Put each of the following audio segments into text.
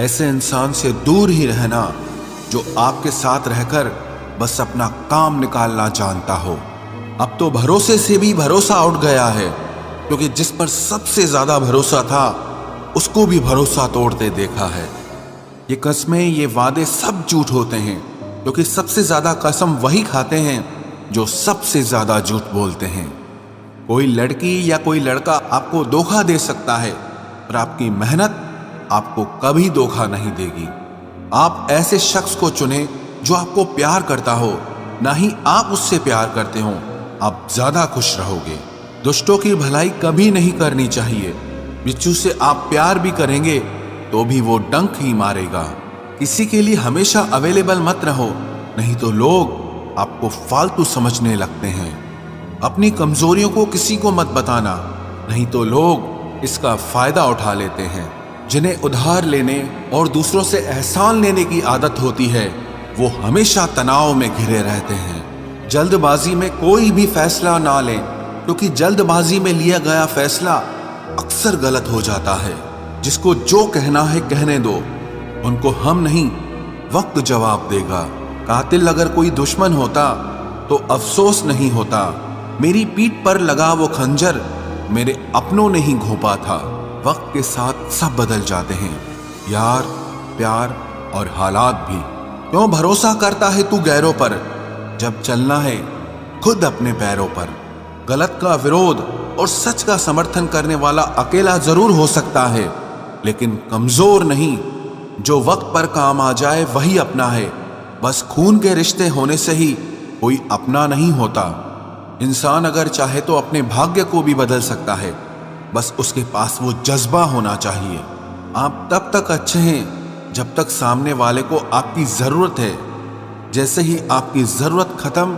ऐसे इंसान से दूर ही रहना जो आपके साथ रहकर बस अपना काम निकालना जानता हो। अब तो भरोसे से भी भरोसा उठ गया है, क्योंकि जिस पर सबसे ज्यादा भरोसा था उसको भी भरोसा तोड़ते देखा है। ये कस्में, ये वादे सब झूठ होते हैं, क्योंकि सबसे ज्यादा कसम वही खाते हैं जो सबसे ज्यादा झूठ बोलते हैं। कोई लड़की या कोई लड़का आपको धोखा दे सकता है, पर आपकी मेहनत आपको कभी धोखा नहीं देगी। आप ऐसे शख्स को चुने जो आपको प्यार करता हो, ना ही आप उससे प्यार करते हो। आप ज्यादा खुश रहोगे। दुष्टों की भलाई कभी नहीं करनी चाहिए। बिच्छू से आप प्यार भी करेंगे तो भी वो डंक ही मारेगा। किसी के लिए हमेशा अवेलेबल मत रहो, नहीं तो लोग आपको फालतू समझने लगते हैं। अपनी कमजोरियों को किसी को मत बताना, नहीं तो लोग इसका फायदा उठा लेते हैं। जिन्हें उधार लेने और दूसरों से एहसान लेने की आदत होती है, वो हमेशा तनाव में घिरे रहते हैं। जल्दबाजी में कोई भी फैसला ना लें, क्योंकि जल्दबाजी में लिया गया फैसला अक्सर गलत हो जाता है। जिसको जो कहना है कहने दो, उनको हम नहीं वक्त जवाब देगा। कातिल अगर कोई दुश्मन होता तो अफसोस नहीं होता। मेरी पीठ पर लगा वो खंजर मेरे अपनों ने ही घोंपा था। वक्त के साथ सब बदल जाते हैं, यार, प्यार और हालात भी। क्यों भरोसा करता है तू गैरों पर, जब चलना है खुद अपने पैरों पर। गलत का विरोध और सच का समर्थन करने वाला अकेला जरूर हो सकता है, लेकिन कमजोर नहीं। जो वक्त पर काम आ जाए वही अपना है। बस खून के रिश्ते होने से ही कोई अपना नहीं होता। इंसान अगर चाहे तो अपने भाग्य को भी बदल सकता है, बस उसके पास वो जज्बा होना चाहिए। आप तब तक अच्छे हैं जब तक सामने वाले को आपकी जरूरत है। जैसे ही आपकी जरूरत खत्म,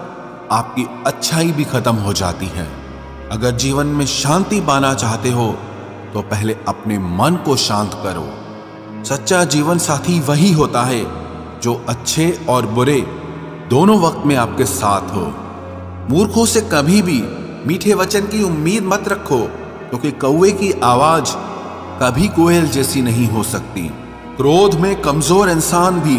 आपकी अच्छाई भी खत्म हो जाती है। अगर जीवन में शांति पाना चाहते हो तो पहले अपने मन को शांत करो। सच्चा जीवन साथी वही होता है जो अच्छे और बुरे दोनों वक्त में आपके साथ हो। मूर्खों से कभी भी मीठे वचन की उम्मीद मत रखो, क्योंकि कौवे की आवाज कभी कोयल जैसी नहीं हो सकती। क्रोध में कमजोर इंसान भी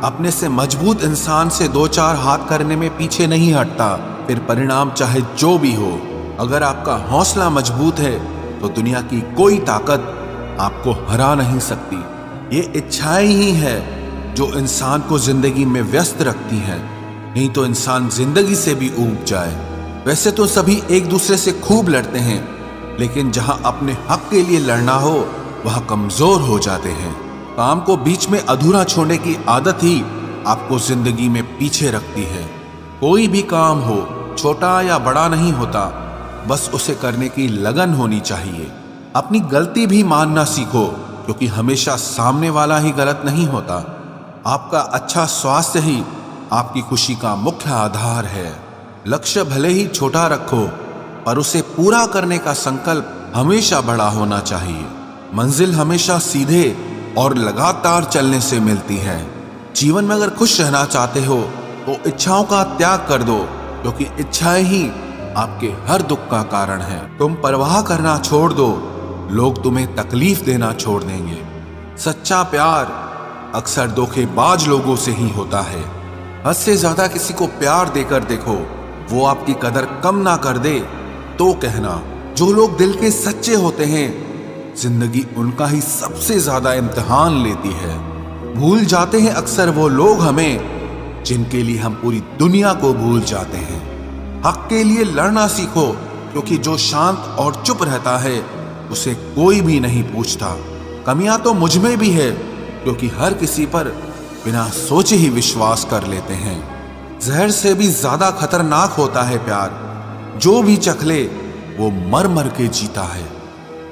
अपने से मजबूत इंसान से दो चार हाथ करने में पीछे नहीं हटता, फिर परिणाम चाहे जो भी हो। अगर आपका हौसला मजबूत है तो दुनिया की कोई ताकत आपको हरा नहीं सकती। ये इच्छाएं ही है जो इंसान को जिंदगी में व्यस्त रखती हैं, नहीं तो इंसान जिंदगी से भी ऊब जाए। वैसे तो सभी एक दूसरे से खूब लड़ते हैं, लेकिन जहां अपने हक के लिए लड़ना हो वहां कमजोर हो जाते हैं। काम को बीच में अधूरा छोड़ने की आदत ही आपको जिंदगी में पीछे रखती है। कोई भी काम हो, छोटा या बड़ा नहीं होता, बस उसे करने की लगन होनी चाहिए। अपनी गलती भी मानना सीखो, क्योंकि हमेशा सामने वाला ही गलत नहीं होता। आपका अच्छा स्वास्थ्य ही आपकी खुशी का मुख्य आधार है। लक्ष्य भले ही छोटा रखो, पर उसे पूरा करने का संकल्प हमेशा बड़ा होना चाहिए। मंजिल हमेशा सीधे और लगातार चलने से मिलती है। जीवन में अगर खुश रहना चाहते हो तो इच्छाओं का त्याग कर दो, क्योंकि इच्छाएं ही आपके हर दुख का कारण है। तुम परवाह करना छोड़ दो, लोग तुम्हें तकलीफ देना छोड़ देंगे। सच्चा प्यार अक्सर धोखेबाज लोगों से ही होता है। हद से ज्यादा किसी को प्यार देकर देखो, वो आपकी कदर कम ना कर दे तो कहना। जो लोग दिल के सच्चे होते हैं, जिंदगी उनका ही सबसे ज्यादा इम्तिहान लेती है। भूल जाते हैं अक्सर वो लोग हमें जिनके लिए हम पूरी दुनिया को भूल जाते हैं। हक के लिए लड़ना सीखो, क्योंकि जो शांत और चुप रहता है उसे कोई भी नहीं पूछता। कमियां तो मुझ में भी है, क्योंकि हर किसी पर बिना सोचे ही विश्वास कर लेते हैं। जहर से भी ज्यादा खतरनाक होता है प्यार। जो भी चख ले वो मर मर के जीता है।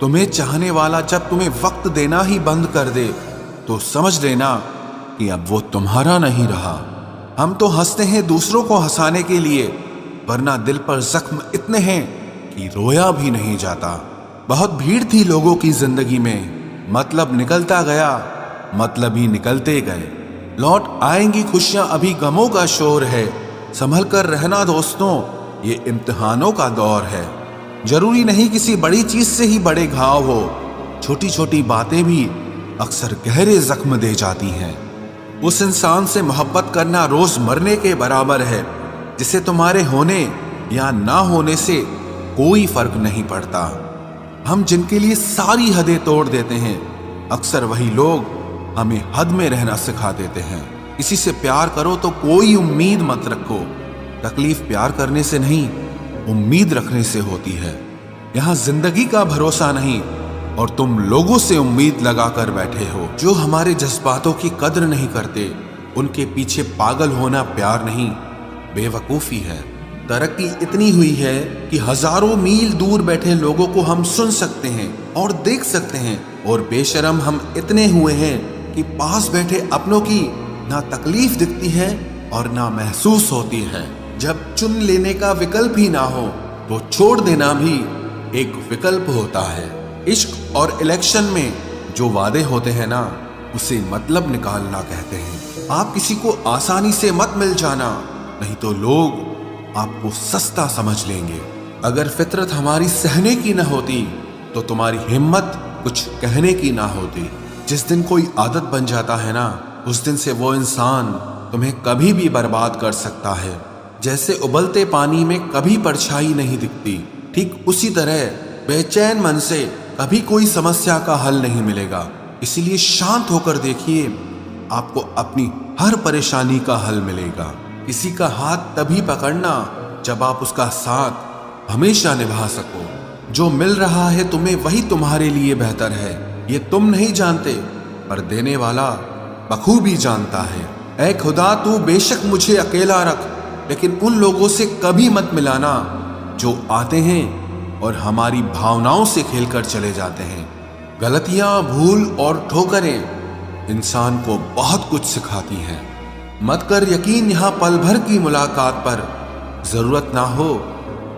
तुम्हें चाहने वाला जब तुम्हें वक्त देना ही बंद कर दे तो समझ लेना कि अब वो तुम्हारा नहीं रहा। हम तो हंसते हैं दूसरों को हंसाने के लिए, वरना दिल पर जख्म इतने हैं कि रोया भी नहीं जाता। बहुत भीड़ थी लोगों की जिंदगी में, मतलब निकलता गया, मतलब ही निकलते गए। लौट आएंगी खुशियां, अभी गमों का शोर है। संभल कर रहना दोस्तों, ये इम्तिहानों का दौर है। जरूरी नहीं किसी बड़ी चीज से ही बड़े घाव हो, छोटी छोटी बातें भी अक्सर गहरे जख्म दे जाती हैं। उस इंसान से मोहब्बत करना रोज मरने के बराबर है जिसे तुम्हारे होने या ना होने से कोई फर्क नहीं पड़ता। हम जिनके लिए सारी हदें तोड़ देते हैं, अक्सर वही लोग हमें हद में रहना सिखा देते हैं। किसी से प्यार करो तो कोई उम्मीद मत रखो। तकलीफ प्यार करने से नहीं, उम्मीद रखने से होती है। यहाँ जिंदगी का भरोसा नहीं और तुम लोगों से उम्मीद लगाकर बैठे हो जो हमारे जज्बातों की कद्र नहीं करते। उनके पीछे पागल होना प्यार नहीं, बेवकूफी है। तरक्की इतनी हुई है कि हजारों मील दूर बैठे लोगों को हम सुन सकते हैं और देख सकते हैं, और बेशरम हम इतने हुए हैं कि पास बैठे अपनों की ना तकलीफ दिखती है और ना महसूस होती है। जब चुन लेने का विकल्प ही ना हो तो छोड़ देना भी एक विकल्प होता है। इश्क और इलेक्शन में जो वादे होते हैं ना, उसे मतलब निकालना कहते हैं। आप किसी को आसानी से मत मिल जाना, नहीं तो लोग आपको सस्ता समझ लेंगे। अगर फितरत हमारी सहने की न होती तो तुम्हारी हिम्मत कुछ कहने की ना होती। जिस दिन कोई आदत बन जाता है ना, उस दिन से वो इंसान तुम्हें कभी भी बर्बाद कर सकता है। जैसे उबलते पानी में कभी परछाई नहीं दिखती, ठीक उसी तरह बेचैन मन से कभी कोई समस्या का हल नहीं मिलेगा। इसीलिए शांत होकर देखिए, आपको अपनी हर परेशानी का हल मिलेगा। किसी का हाथ तभी पकड़ना जब आप उसका साथ हमेशा निभा सको। जो मिल रहा है तुम्हें वही तुम्हारे लिए बेहतर है, ये तुम नहीं जानते पर देने वाला बखूबी जानता है। ऐ खुदा, तू बेशक मुझे अकेला रख, लेकिन उन लोगों से कभी मत मिलाना जो आते हैं और हमारी भावनाओं से खेलकर चले जाते हैं। गलतियां, भूल और ठोकरें इंसान को बहुत कुछ सिखाती हैं। मत कर यकीन यहाँ पल भर की मुलाकात पर, जरूरत ना हो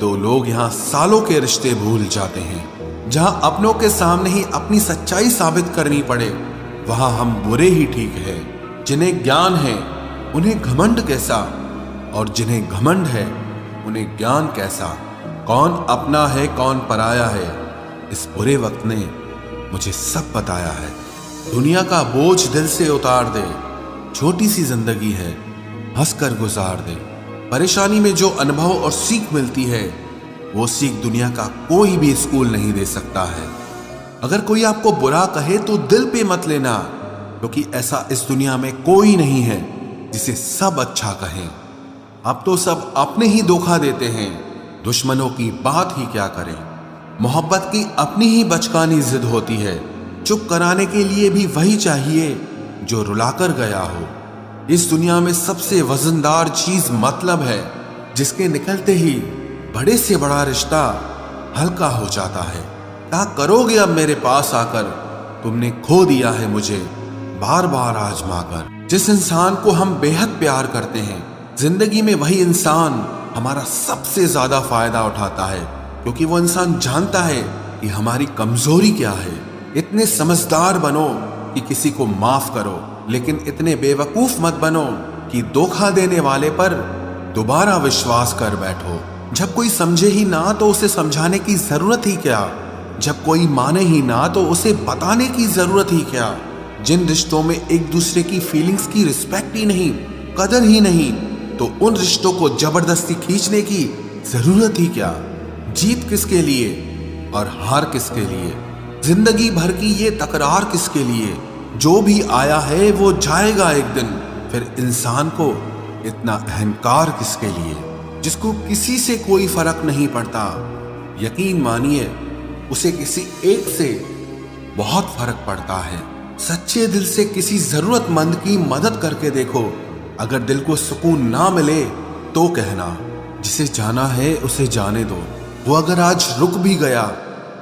तो लोग यहाँ सालों के रिश्ते भूल जाते हैं। जहाँ अपनों के सामने ही अपनी सच्चाई साबित करनी पड़े, वहाँ हम बुरे ही ठीक है। जिन्हें ज्ञान है उन्हें घमंड कैसा, और जिन्हें घमंड है उन्हें ज्ञान कैसा। कौन अपना है कौन पराया है, इस बुरे वक्त ने मुझे सब बताया है। दुनिया का बोझ दिल से उतार दे, छोटी सी जिंदगी है, हंसकर गुजार दे। परेशानी में जो अनुभव और सीख मिलती है, वो सीख दुनिया का कोई भी स्कूल नहीं दे सकता है। अगर कोई आपको बुरा कहे तो दिल पे मत लेना, क्योंकि ऐसा इस दुनिया में कोई नहीं है जिसे सब अच्छा कहें। अब तो सब अपने ही धोखा देते हैं, दुश्मनों की बात ही क्या करें। मोहब्बत की अपनी ही बचकानी जिद होती है, चुप कराने के लिए भी वही चाहिए जो रुलाकर गया हो। इस दुनिया में सबसे वजनदार चीज मतलब है, जिसके निकलते ही बड़े से बड़ा रिश्ता हल्का हो जाता है। क्या करोगे अब मेरे पास आकर, तुमने खो दिया है मुझे बार बार आजमा कर। जिस इंसान को हम बेहद प्यार करते हैं, जिंदगी में वही इंसान हमारा सबसे ज्यादा फायदा उठाता है, क्योंकि वो इंसान जानता है कि हमारी कमजोरी क्या है। इतने समझदार बनो कि किसी को माफ करो, लेकिन इतने बेवकूफ मत बनो कि धोखा देने वाले पर दोबारा विश्वास कर बैठो। जब कोई समझे ही ना तो उसे समझाने की जरूरत ही क्या, जब कोई माने ही ना तो उसे बताने की जरूरत ही क्या। जिन रिश्तों में एक दूसरे की फीलिंग्स की रिस्पेक्ट ही नहीं, कदर ही नहीं, तो उन रिश्तों को जबरदस्ती खींचने की जरूरत ही क्या। जीत किसके लिए और हार किसके लिए, जिंदगी भर की ये तकरार किसके लिए। जो भी आया है वो जाएगा एक दिन, फिर इंसान को इतना अहंकार किसके लिए, जिसको किसी से कोई फर्क नहीं पड़ता। यकीन मानिए, उसे किसी एक से बहुत फर्क पड़ता है। सच्चे दिल से किसी जरूरतमंद की मदद करके देखो। अगर दिल को सुकून ना मिले तो कहना, जिसे जाना है उसे जाने दो। वो अगर आज रुक भी गया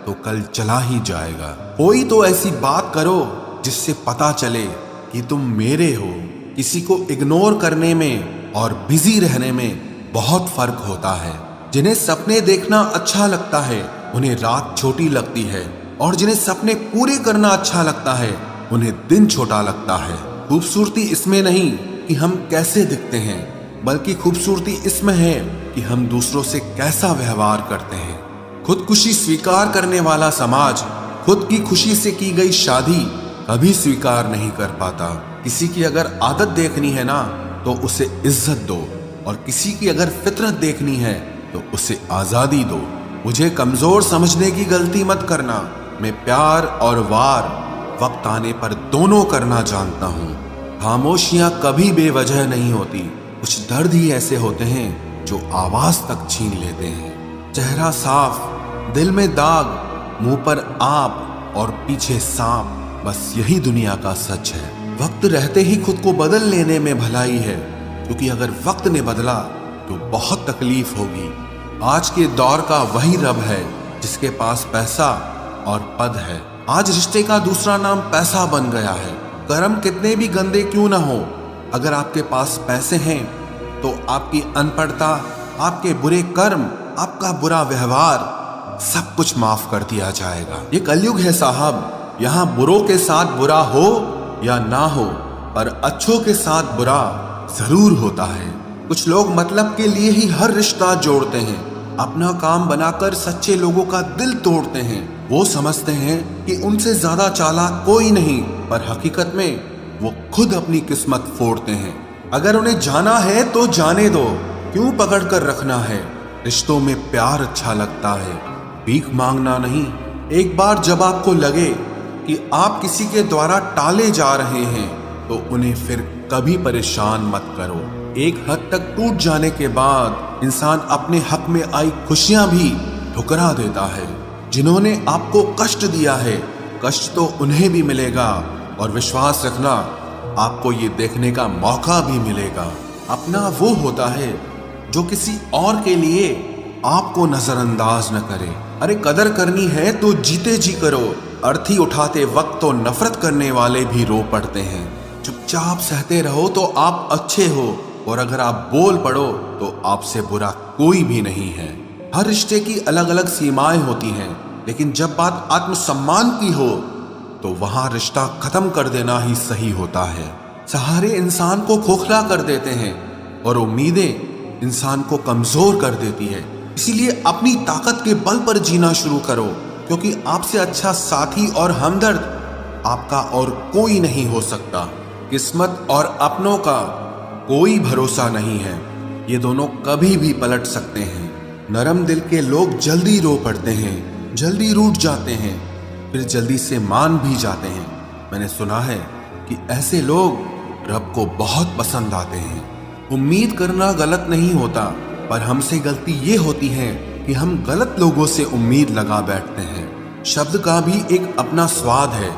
तो कल चला ही जाएगा। कोई तो ऐसी बात करो जिससे पता चले कि तुम मेरे हो। किसी को इग्नोर करने में और बिजी रहने में बहुत फर्क होता है। जिन्हें सपने देखना अच्छा लगता है उन्हें रात छोटी लगती है, और जिन्हें सपने पूरे करना अच्छा लगता है उन्हें दिन छोटा लगता है। खूबसूरती इसमें नहीं कि हम कैसे दिखते हैं, बल्कि खूबसूरती इसमें है कि हम दूसरों से कैसा व्यवहार करते हैं। खुदकुशी स्वीकार करने वाला समाज, खुद की खुशी से की गई शादी कभी स्वीकार नहीं कर पाता। किसी की अगर आदत देखनी है ना तो उसे इज्जत दो, और किसी की अगर फितरत देखनी है तो उसे आजादी दो। मुझे कमजोर समझने की गलती मत करना। मैं प्यार और वार वक्त आने पर दोनों करना जानता हूँ। खामोशियां कभी बेवजह नहीं होती। कुछ दर्द ही ऐसे होते हैं जो आवाज तक छीन लेते हैं। चेहरा साफ, दिल में दाग, मुंह पर आप और पीछे सांप, बस यही दुनिया का सच है। वक्त रहते ही खुद को बदल लेने में भलाई है, क्योंकि अगर वक्त ने बदला तो बहुत तकलीफ होगी। आज के दौर का वही रब है जिसके पास पैसा और पद है। आज रिश्ते का दूसरा नाम पैसा बन गया है। कर्म कितने भी गंदे क्यों ना हो, अगर आपके पास पैसे हैं तो आपकी अनपढ़ता, आपके बुरे कर्म, आपका बुरा व्यवहार सब कुछ माफ कर दिया जाएगा। ये कलयुग है साहब, यहाँ बुरों के साथ बुरा हो या ना हो, पर अच्छों के साथ बुरा जरूर होता है। कुछ लोग मतलब के लिए ही हर रिश्ता जोड़ते हैं, अपना काम बनाकर सच्चे लोगों का दिल तोड़ते हैं। वो समझते हैं कि उनसे ज्यादा चालाक कोई नहीं, पर हकीकत में वो खुद अपनी किस्मत फोड़ते हैं। अगर उन्हें जाना है तो जाने दो, क्यों पकड़ कर रखना है। रिश्तों में प्यार अच्छा लगता है, भीख मांगना नहीं। एक बार जब आपको लगे कि आप किसी के द्वारा टाले जा रहे हैं तो उन्हें फिर कभी परेशान मत करो। एक हद तक टूट जाने के बाद इंसान अपने हक में आई खुशियां भी ठुकरा देता है। जिन्होंने आपको कष्ट दिया है, कष्ट तो उन्हें भी मिलेगा, और विश्वास रखना आपको ये देखने का मौका भी मिलेगा। अपना वो होता है जो किसी और के लिए आपको नजरअंदाज न करे। अरे कदर करनी है तो जीते जी करो। अर्थी उठाते वक्त तो नफरत करने वाले भी रो पड़ते हैं। चुपचाप सहते रहो तो आप अच्छे हो, और अगर आप बोल पड़ो तो आपसे बुरा कोई भी नहीं है। हर रिश्ते की अलग अलग सीमाएं होती हैं, लेकिन जब बात आत्मसम्मान की हो तो वहां रिश्ता खत्म कर देना ही सही होता है। सहारे इंसान को खोखला कर देते हैं और उम्मीदें इंसान को कमजोर कर देती है। इसीलिए अपनी ताकत के बल पर जीना शुरू करो, क्योंकि आपसे अच्छा साथी और हमदर्द आपका और कोई नहीं हो सकता। किस्मत और अपनों का कोई भरोसा नहीं है, ये दोनों कभी भी पलट सकते हैं। नरम दिल के लोग जल्दी रो पड़ते हैं, जल्दी रूठ जाते हैं, फिर जल्दी से मान भी जाते हैं। मैंने सुना है कि ऐसे लोग रब को बहुत पसंद आते हैं। उम्मीद करना गलत नहीं होता, पर हमसे गलती ये होती है कि हम गलत लोगों से उम्मीद लगा बैठते हैं। शब्द का भी एक अपना स्वाद है,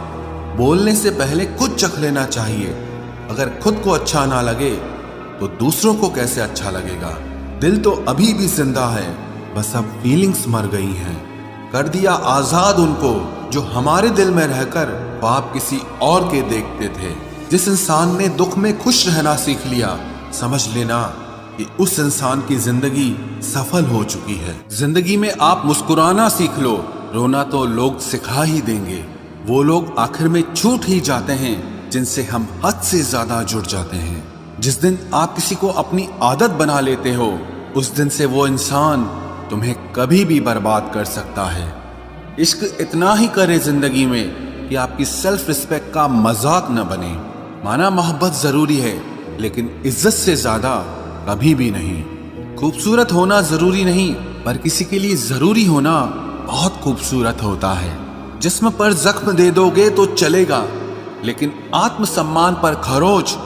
बोलने से पहले खुद चख लेना चाहिए। अगर खुद को अच्छा ना लगे तो दूसरों को कैसे अच्छा लगेगा। दिल तो अभी भी जिंदा है, बस अब फीलिंग्स मर गई हैं। कर दिया आजाद उनको जो हमारे दिल में रहकर ख्वाब किसी और के देखते थे। जिस इंसान ने दुख में खुश रहना सीख लिया, समझ लेना कि उस इंसान की जिंदगी सफल हो चुकी है। जिंदगी में आप मुस्कुराना सीख लो, रोना तो लोग सिखा ही देंगे। वो लोग आखिर में छूट ही जाते हैं जिनसे हम हद से ज्यादा जुड़ जाते हैं। जिस दिन आप किसी को अपनी आदत बना लेते हो, उस दिन से वो इंसान तुम्हें कभी भी बर्बाद कर सकता है। इश्क इतना ही करे जिंदगी में कि आपकी सेल्फ रिस्पेक्ट का मजाक न बने। माना मोहब्बत जरूरी है, लेकिन इज्जत से ज्यादा कभी भी नहीं। खूबसूरत होना जरूरी नहीं, पर किसी के लिए जरूरी होना बहुत खूबसूरत होता है। जिस्म पर जख्म दे दोगे तो चलेगा, लेकिन आत्मसम्मान पर खरोच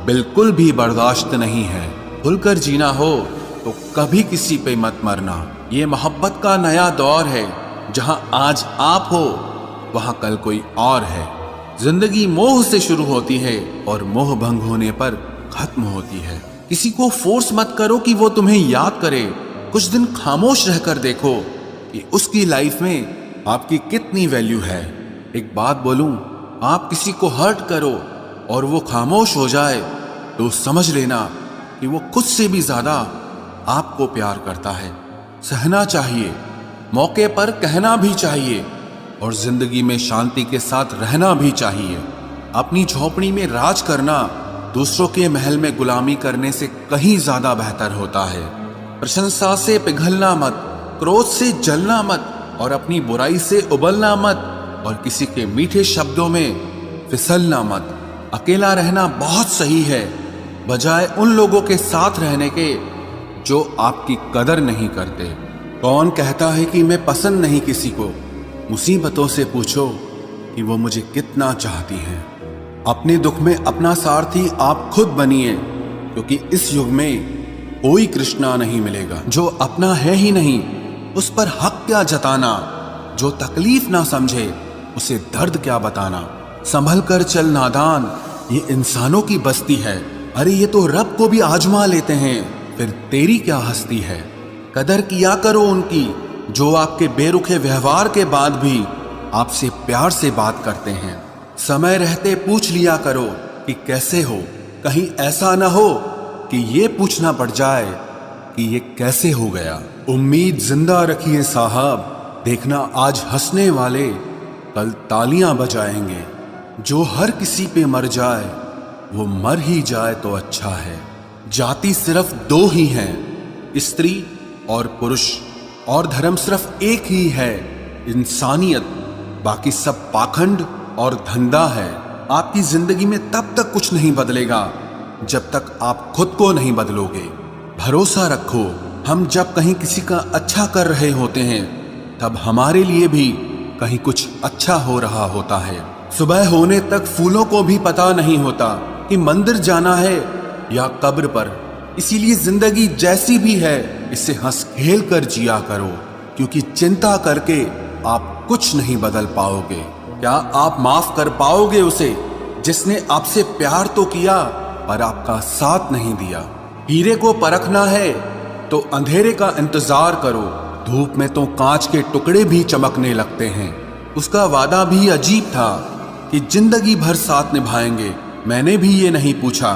बिल्कुल भी बर्दाश्त नहीं है। खुलकर जीना हो तो कभी किसी पे मत मरना। ये मोहब्बत का नया दौर है, जहां आज आप हो वहां कल कोई और है। जिंदगी मोह से शुरू होती है और मोह भंग होने पर खत्म होती है। किसी को फोर्स मत करो कि वो तुम्हें याद करे। कुछ दिन खामोश रहकर देखो कि उसकी लाइफ में आपकी कितनी वैल्यू है। एक बात बोलूं, आप किसी को हर्ट करो और वो खामोश हो जाए तो समझ लेना कि वो खुद से भी ज्यादा आपको प्यार करता है। सहना चाहिए, मौके पर कहना भी चाहिए, और जिंदगी में शांति के साथ रहना भी चाहिए। अपनी झोपड़ी में राज करना दूसरों के महल में गुलामी करने से कहीं ज्यादा बेहतर होता है। प्रशंसा से पिघलना मत, क्रोध से जलना मत, और अपनी बुराई से उबलना मत, और किसी के मीठे शब्दों में फिसलना मत। अकेला रहना बहुत सही है, बजाय उन लोगों के साथ रहने के जो आपकी कदर नहीं करते। कौन कहता है कि मैं पसंद नहीं किसी को? मुसीबतों से पूछो कि वो मुझे कितना चाहती हैं। अपने दुख में अपना सारथी आप खुद बनिए, क्योंकि इस युग में कोई कृष्णा नहीं मिलेगा। जो अपना है ही नहीं उस पर हक क्या जताना? जो तकलीफ ना समझे उसे दर्द क्या बताना? संभल कर चल नादान, ये इंसानों की बस्ती है। अरे ये तो रब को भी आजमा लेते हैं, फिर तेरी क्या हस्ती है? कदर किया करो उनकी जो आपके बेरुखे व्यवहार के बाद भी आपसे प्यार से बात करते हैं। समय रहते पूछ लिया करो कि कैसे हो, कहीं ऐसा ना हो कि ये पूछना पड़ जाए कि ये कैसे हो गया। उम्मीद जिंदा रखिए साहब, देखना आज हंसने वाले कल तालियां बजाएंगे। जो हर किसी पे मर जाए वो मर ही जाए तो अच्छा है। जाति सिर्फ दो ही हैं, स्त्री और पुरुष, और धर्म सिर्फ एक ही है, इंसानियत। बाकी सब पाखंड और धंधा है। आपकी जिंदगी में तब तक कुछ नहीं बदलेगा जब तक आप खुद को नहीं बदलोगे। भरोसा रखो, हम जब कहीं किसी का अच्छा कर रहे होते हैं तब हमारे लिए भी कहीं कुछ अच्छा हो रहा होता है। सुबह होने तक फूलों को भी पता नहीं होता कि मंदिर जाना है या कब्र पर। इसीलिए जिंदगी जैसी भी है इसे हंस खेल कर जिया करो, क्योंकि चिंता करके आप कुछ नहीं बदल पाओगे। क्या आप माफ कर पाओगे उसे जिसने आपसे प्यार तो किया पर आपका साथ नहीं दिया? हीरे को परखना है तो अंधेरे का इंतजार करो। धूप में तो कांच के टुकड़े भी चमकने लगते हैं। उसका वादा भी अजीब था कि जिंदगी भर साथ निभाएंगे। मैंने भी ये नहीं पूछा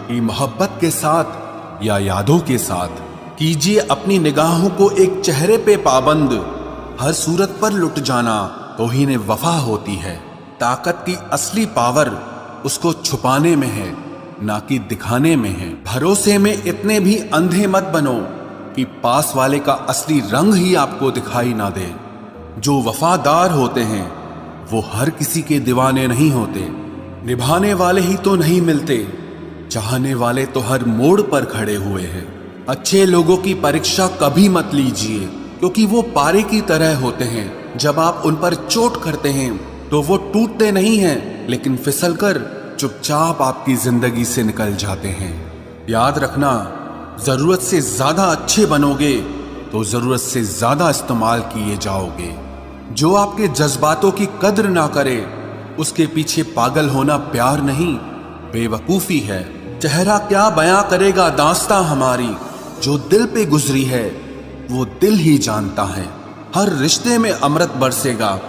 कि मोहब्बत के साथ या यादों के साथ। कीजिए अपनी निगाहों को एक चेहरे पे पाबंद, हर सूरत पर लुट जाना तौहीन वफा होती है। ताकत की असली पावर उसको छुपाने में है, ना कि दिखाने में है। भरोसे में इतने भी अंधे मत बनो कि पास वाले का असली रंग ही आपको दिखाई ना दे। जो वफादार होते हैं वो हर किसी के दीवाने नहीं होते। निभाने वाले ही तो नहीं मिलते, चाहने वाले तो हर मोड़ पर खड़े हुए हैं। अच्छे लोगों की परीक्षा कभी मत लीजिए, क्योंकि वो पारे की तरह होते हैं। जब आप उन पर चोट करते हैं तो वो टूटते नहीं हैं, लेकिन फिसलकर चुपचाप आपकी जिंदगी से निकल जाते हैं। याद रखना, जरूरत से ज्यादा अच्छे बनोगे तो जरूरत से ज्यादा इस्तेमाल किए जाओगे। जो आपके जज्बातों की कद्र ना करे उसके पीछे पागल होना प्यार नहीं, बेवकूफी है। चेहरा क्या बयां करेगा दास्तां हमारी, जो दिल पे गुजरी है वो दिल ही जानता है। हर रिश्ते में अमृत बरसेगा,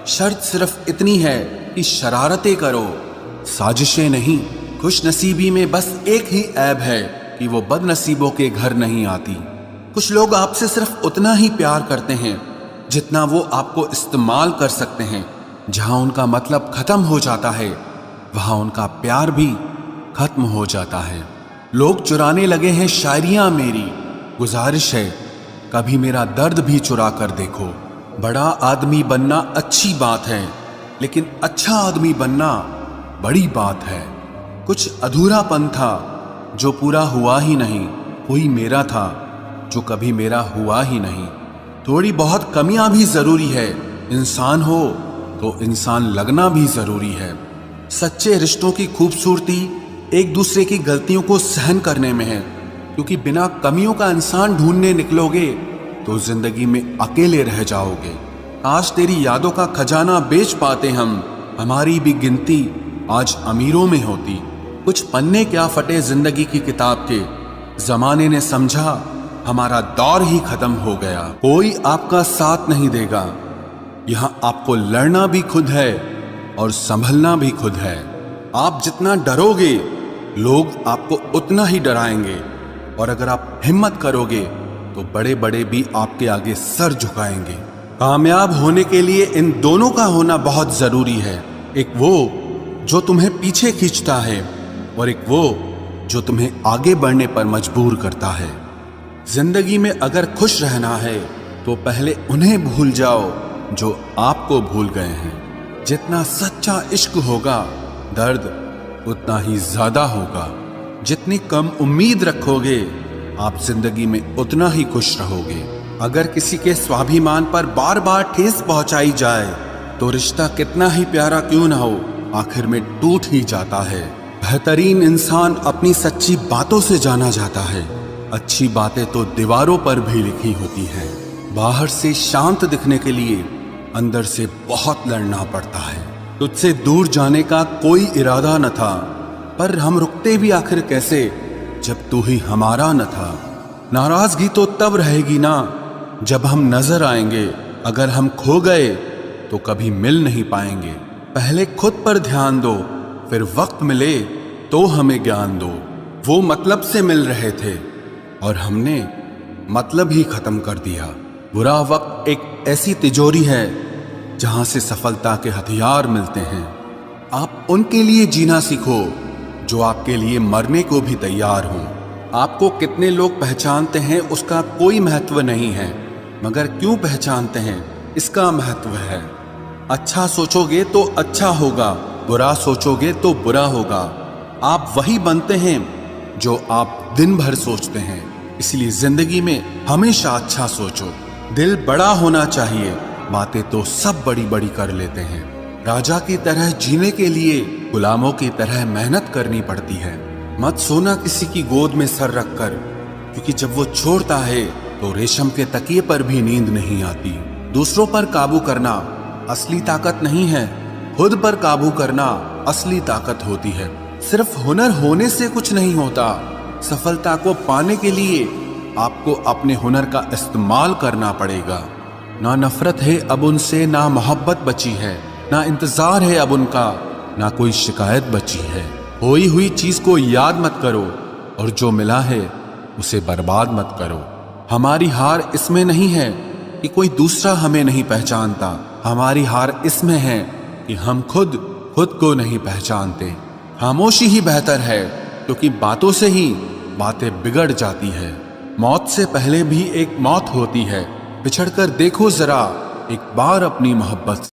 शर्त सिर्फ इतनी है कि शरारतें करो, साजिशें नहीं। खुश नसीबी में बस एक ही ऐब है कि वो बदनसीबों के घर नहीं आती। कुछ लोग आपसे सिर्फ उतना ही प्यार करते हैं जितना वो आपको इस्तेमाल कर सकते हैं। जहां उनका मतलब खत्म हो जाता है वहां उनका प्यार भी खत्म हो जाता है। लोग चुराने लगे हैं शायरियां मेरी, गुजारिश है कभी मेरा दर्द भी चुरा कर देखो। बड़ा आदमी बनना अच्छी बात है, लेकिन अच्छा आदमी बनना बड़ी बात है। कुछ अधूरापन था जो पूरा हुआ ही नहीं, कोई मेरा था जो कभी मेरा हुआ ही नहीं। थोड़ी बहुत कमियां भी जरूरी है, इंसान हो तो इंसान लगना भी जरूरी है। सच्चे रिश्तों की खूबसूरती एक दूसरे की गलतियों को सहन करने में है, क्योंकि बिना कमियों का इंसान ढूंढने निकलोगे तो जिंदगी में अकेले रह जाओगे। आज तेरी यादों का खजाना बेच पाते हम, हमारी भी गिनती आज अमीरों में होती। कुछ पन्ने क्या फटे जिंदगी की किताब के, जमाने ने समझा हमारा दौर ही खत्म हो गया। कोई आपका साथ नहीं देगा, यहां आपको लड़ना भी खुद है और संभलना भी खुद है। आप जितना डरोगे लोग आपको उतना ही डराएंगे, और अगर आप हिम्मत करोगे तो बड़े बड़े भी आपके आगे सर झुकाएंगे। कामयाब होने के लिए इन दोनों का होना बहुत जरूरी है। एक वो जो तुम्हें पीछे खींचता है और एक वो जो तुम्हें आगे बढ़ने पर मजबूर करता है। जिंदगी में अगर खुश रहना है तो पहले उन्हें भूल जाओ जो आपको भूल गए हैं। जितना सच्चा इश्क होगा दर्द उतना ही ज्यादा होगा। जितनी कम उम्मीद रखोगे, आप जिंदगी में उतना ही खुश रहोगे। अगर किसी के स्वाभिमान पर बार बार ठेस पहुंचाई जाए तो रिश्ता कितना ही प्यारा क्यों ना हो, आखिर में टूट ही जाता है। बेहतरीन इंसान अपनी सच्ची बातों से जाना जाता है। अच्छी बातें तो दीवारों पर भी लिखी होती हैं। बाहर से शांत दिखने के लिए अंदर से बहुत लड़ना पड़ता है। तुझसे दूर जाने का कोई इरादा न था, पर हम रुकते भी आखिर कैसे जब तू ही हमारा न था। नाराजगी तो तब रहेगी ना जब हम नजर आएंगे। अगर हम खो गए तो कभी मिल नहीं पाएंगे। पहले खुद पर ध्यान दो, फिर वक्त मिले तो हमें ज्ञान दो। वो मतलब से मिल रहे थे और हमने मतलब ही खत्म कर दिया। बुरा वक्त एक ऐसी तिजोरी है जहां से सफलता के हथियार मिलते हैं। आप उनके लिए जीना सीखो जो आपके लिए मरने को भी तैयार हों। आपको कितने लोग पहचानते हैं उसका कोई महत्व नहीं है, मगर क्यों पहचानते हैं इसका महत्व है। अच्छा सोचोगे तो अच्छा होगा, बुरा सोचोगे तो बुरा होगा। आप वही बनते हैं जो आप दिन भर सोचते हैं। इसलिए जिंदगी में हमेशा अच्छा सोचो। दिल बड़ा होना चाहिए, बातें तो सब बड़ी बड़ी कर लेते हैं। राजा की तरह जीने के लिए गुलामों की तरह मेहनत करनी पड़ती है। मत सोना किसी की गोद में सर रखकर, क्योंकि जब वो छोड़ता है तो रेशम के तकिए पर भी नींद नहीं आती। दूसरों पर काबू करना असली ताकत नहीं है, खुद पर काबू करना असली ताकत होती है। सिर्फ हुनर होने से कुछ नहीं होता। सफलता को पाने के लिए आपको अपने हुनर का इस्तेमाल करना पड़ेगा। ना नफरत है अब उनसे, ना मोहब्बत बची है, ना इंतजार है अब उनका, ना कोई शिकायत बची है। खोई हुई चीज को याद मत करो और जो मिला है उसे बर्बाद मत करो। हमारी हार इसमें नहीं है कि कोई दूसरा हमें नहीं पहचानता। हमारी हार इसमें है कि हम खुद को नहीं पहचानते। खामोशी ही बेहतर है, क्योंकि बातों से ही बातें बिगड़ जाती है। मौत से पहले भी एक मौत होती है। बिछड़कर देखो जरा एक बार अपनी मोहब्बत।